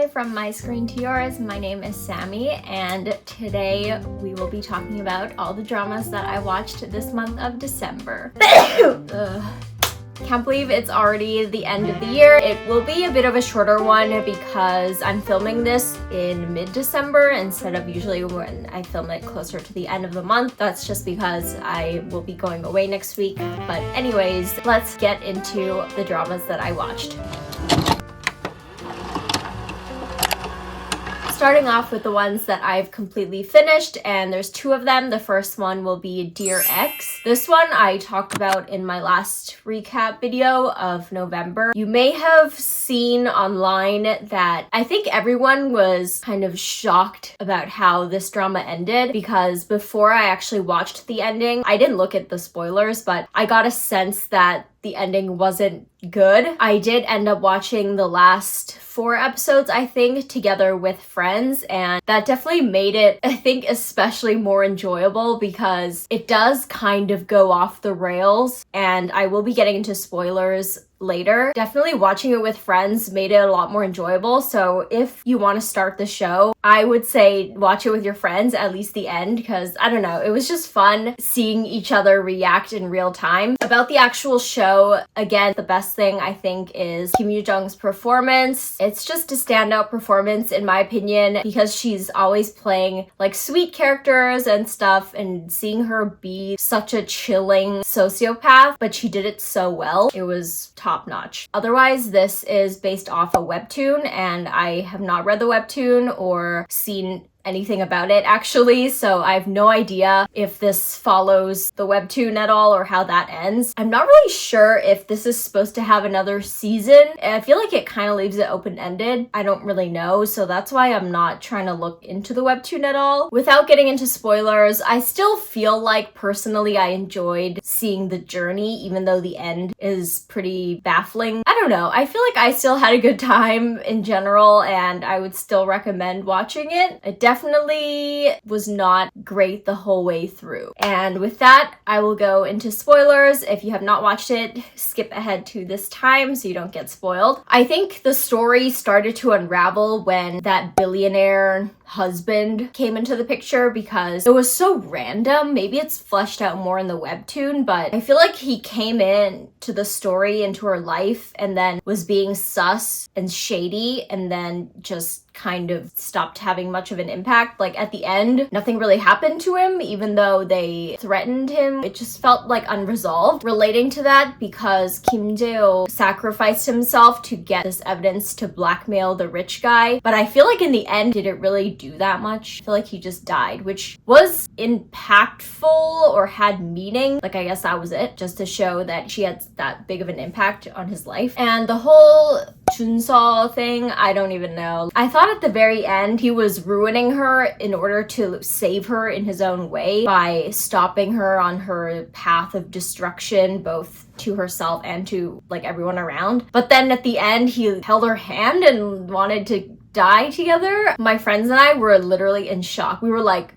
Hi, from my screen to yours. My name is Sammy, and today we will be talking about all the dramas that I watched this month of December. Can't believe it's already the end of the year. It will be a bit of a shorter one because I'm filming this in mid-December instead of usually when I film it closer to the end of the month. That's just because I will be going away next week. But anyways, let's get into the dramas that I watched. Starting off with the ones that I've completely finished, and there's two of them. The first one will be Dear Ex. This one I talked about in my last recap video of November. You may have seen online that I think everyone was kind of shocked about how this drama ended, because before I actually watched the ending, I didn't look at the spoilers, but I got a sense that the ending wasn't good. I did end up watching the last 4 episodes, I think, together with friends, and that definitely made it, I think, especially more enjoyable because it does kind of go off the rails, and I will be getting into spoilers later. Definitely watching it with friends made it a lot more enjoyable. So if you want to start the show, I would say watch it with your friends, at least the end, because I don't know, it was just fun seeing each other react in real time. About the actual show, again, the best thing I think is Kim Yoo-jung's performance. It's just a standout performance in my opinion because she's always playing like sweet characters and stuff, and seeing her be such a chilling sociopath, but she did it so well. It was top notch. Otherwise, this is based off a webtoon, and I have not read the webtoon or seen anything about it actually, so I have no idea if this follows the webtoon at all or how that ends. I'm not really sure if this is supposed to have another season. I feel like it kind of leaves it open-ended. I don't really know, so that's why I'm not trying to look into the webtoon at all. Without getting into spoilers, I still feel like personally I enjoyed seeing the journey, even though the end is pretty baffling. I don't know, I feel like I still had a good time in general, and I would still recommend watching it. It definitely was not great the whole way through. And with that, I will go into spoilers. If you have not watched it, skip ahead to this time so you don't get spoiled. I think the story started to unravel when that billionaire husband came into the picture because it was so random. Maybe it's fleshed out more in the webtoon, but I feel like he came in to the story, into her life, and then was being sus and shady, and then just kind of stopped having much of an impact. Like at the end, nothing really happened to him, even though they threatened him. It just felt like unresolved. Relating to that, because Kim Jae-ho sacrificed himself to get this evidence to blackmail the rich guy, but I feel like in the end, did it really do that much? I feel like he just died, which was impactful or had meaning. Like, I guess that was it, just to show that she had that big of an impact on his life. And the whole Junseol thing, I don't even know. I thought at the very end he was ruining her in order to save her in his own way by stopping her on her path of destruction, both to herself and to like everyone around. But then at the end he held her hand and wanted to die together. My friends and I were literally in shock. We were like,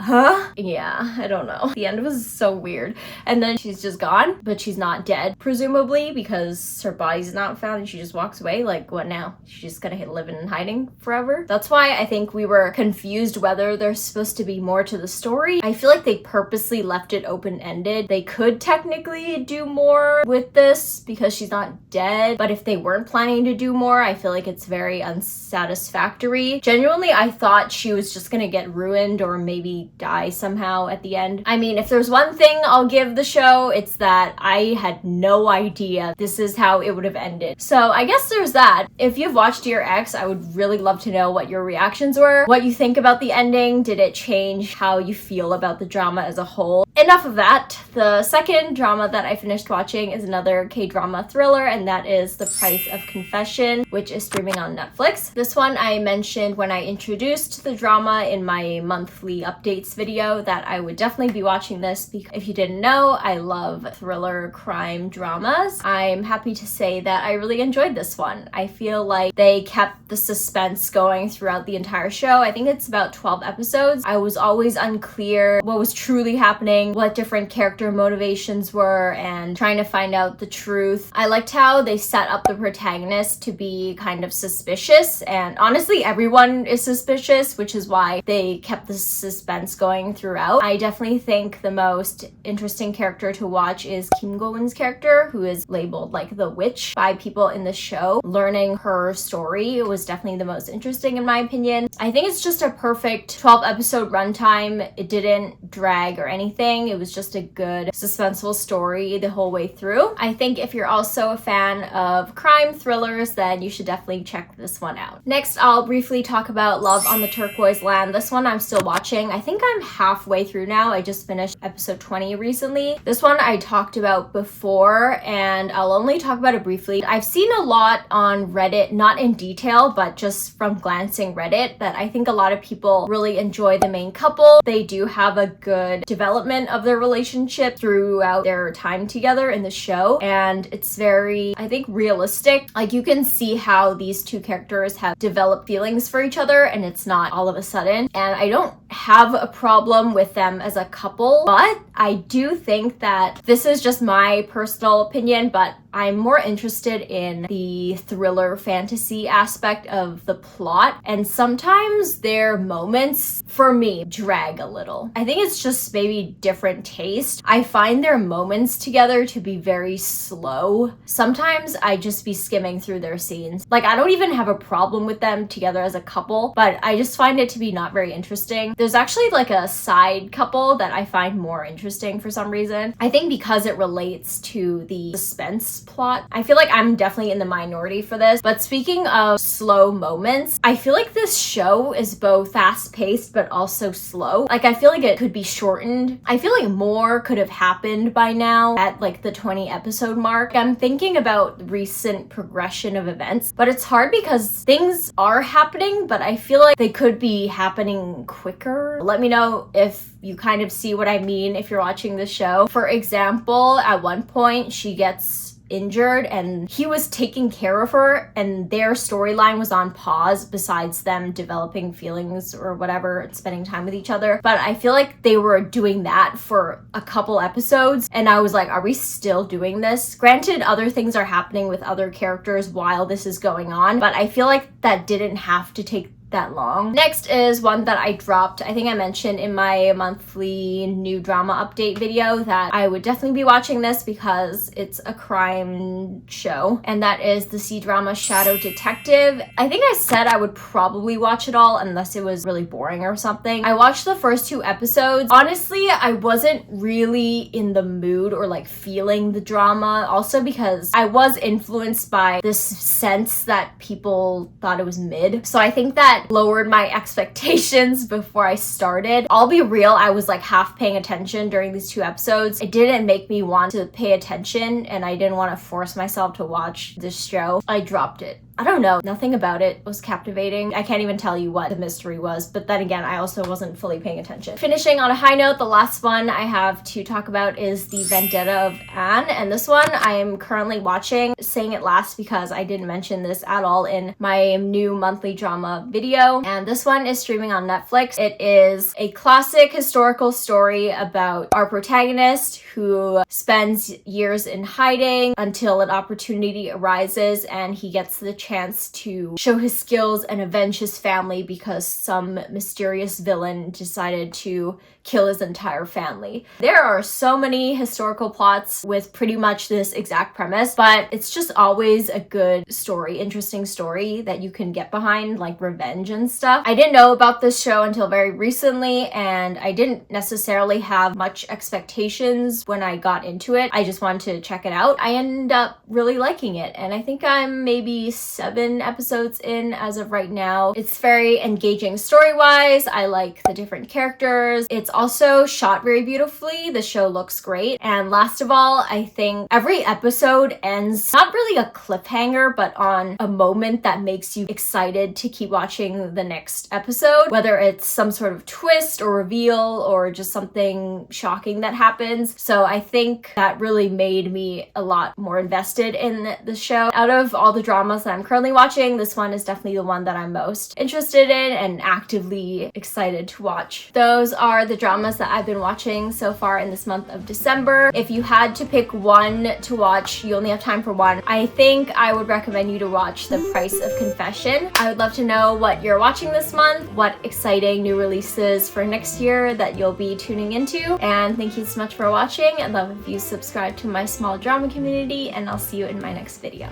huh? Yeah, I don't know. The end was so weird. And then she's just gone, but she's not dead, presumably, because her body's not found and she just walks away. Like, what now? She's just gonna live in hiding forever? That's why I think we were confused whether there's supposed to be more to the story. I feel like they purposely left it open-ended. They could technically do more with this because she's not dead, but if they weren't planning to do more, I feel like it's very unsatisfactory. Genuinely, I thought she was just gonna get ruined or maybe die somehow at the end. I mean, if there's one thing I'll give the show, it's that I had no idea this is how it would have ended. So I guess there's that. If you've watched Dear Ex, I would really love to know what your reactions were, what you think about the ending. Did it change how you feel about the drama as a whole? Enough of that. The second drama that I finished watching is another K-drama thriller, and that is The Price of Confession, which is streaming on Netflix. This one I mentioned when I introduced the drama in my monthly update updates video that I would definitely be watching this, because if you didn't know, I love thriller crime dramas. I'm happy to say that I really enjoyed this one. I feel like they kept the suspense going throughout the entire show. I think it's about 12 episodes. I was always unclear what was truly happening, what different character motivations were, and trying to find out the truth. I liked how they set up the protagonist to be kind of suspicious, and honestly everyone is suspicious, which is why they kept the suspense going throughout. I definitely think the most interesting character to watch is Kim Go-eun's character, who is labeled like the witch by people in the show. Learning her story was definitely the most interesting in my opinion. I think it's just a perfect 12 episode runtime. It didn't drag or anything. It was just a good suspenseful story the whole way through. I think if you're also a fan of crime thrillers, then you should definitely check this one out. Next, I'll briefly talk about Love on the Turquoise Land. This one I'm still watching. I think I'm halfway through now. I just finished episode 20 recently. This one I talked about before, and I'll only talk about it briefly. I've seen a lot on Reddit, not in detail, but just from glancing Reddit, that I think a lot of people really enjoy the main couple. They do have a good development of their relationship throughout their time together in the show, and it's very, I think, realistic. Like, you can see how these two characters have developed feelings for each other, and it's not all of a sudden. And I don't have a problem with them as a couple, but I do think that this is just my personal opinion, but I'm more interested in the thriller fantasy aspect of the plot, and sometimes their moments, for me, drag a little. I think it's just maybe different taste. I find their moments together to be very slow. Sometimes I just be skimming through their scenes. Like, I don't even have a problem with them together as a couple, but I just find it to be not very interesting. There's actually like a side couple that I find more interesting for some reason. I think because it relates to the suspense plot. I feel like I'm definitely in the minority for this. But speaking of slow moments, I feel like this show is both fast-paced but also slow. Like, I feel like it could be shortened. I feel like more could have happened by now at like the 20 episode mark. I'm thinking about recent progression of events, but it's hard because things are happening, but I feel like they could be happening quicker. Let me know if you kind of see what I mean if you're watching the show. For example, at one point she gets injured and he was taking care of her, and their storyline was on pause besides them developing feelings or whatever, spending time with each other. But I feel like they were doing that for a couple episodes, and I was like, are we still doing this? Granted, other things are happening with other characters while this is going on, but I feel like that didn't have to take that long. Next is one that I dropped. I think I mentioned in my monthly new drama update video that I would definitely be watching this because it's a crime show, and that is the cdrama Shadow Detective. I think I said I would probably watch it all unless it was really boring or something. I watched the first 2 episodes. Honestly, I wasn't really in the mood or like feeling the drama, also because I was influenced by this sense that people thought it was mid. So I think that lowered my expectations before I started. I'll be real, I was like half paying attention during these 2 episodes. It didn't make me want to pay attention, and I didn't want to force myself to watch this show. I dropped it. I don't know, nothing about it was captivating. I can't even tell you what the mystery was, but then again, I also wasn't fully paying attention. Finishing on a high note, the last one I have to talk about is the Vendetta of An, and this one I am currently watching. Saying it last because I didn't mention this at all in my new monthly drama video, and this one is streaming on Netflix. It is a classic historical story about our protagonist who spends years in hiding until an opportunity arises and he gets the chance to show his skills and avenge his family because some mysterious villain decided to kill his entire family. There are so many historical plots with pretty much this exact premise, but it's just always a good story, interesting story that you can get behind, like revenge and stuff. I didn't know about this show until very recently, and I didn't necessarily have much expectations when I got into it. I just wanted to check it out. I ended up really liking it, and I think I'm maybe 7 episodes in as of right now. It's very engaging story-wise. I like the different characters. It's also shot very beautifully. The show looks great. And last of all, I think every episode ends not really a cliffhanger, but on a moment that makes you excited to keep watching the next episode, whether it's some sort of twist or reveal or just something shocking that happens. So I think that really made me a lot more invested in the show. Out of all the dramas that I'm currently watching, this one is definitely the one that I'm most interested in and actively excited to watch. Those are the dramas that I've been watching so far in this month of December. If you had to pick one to watch, you only have time for one, I think I would recommend you to watch The Price of Confession. I would love to know what you're watching this month, what exciting new releases for next year that you'll be tuning into, and thank you so much for watching. I'd love if you subscribe to my small drama community, and I'll see you in my next video.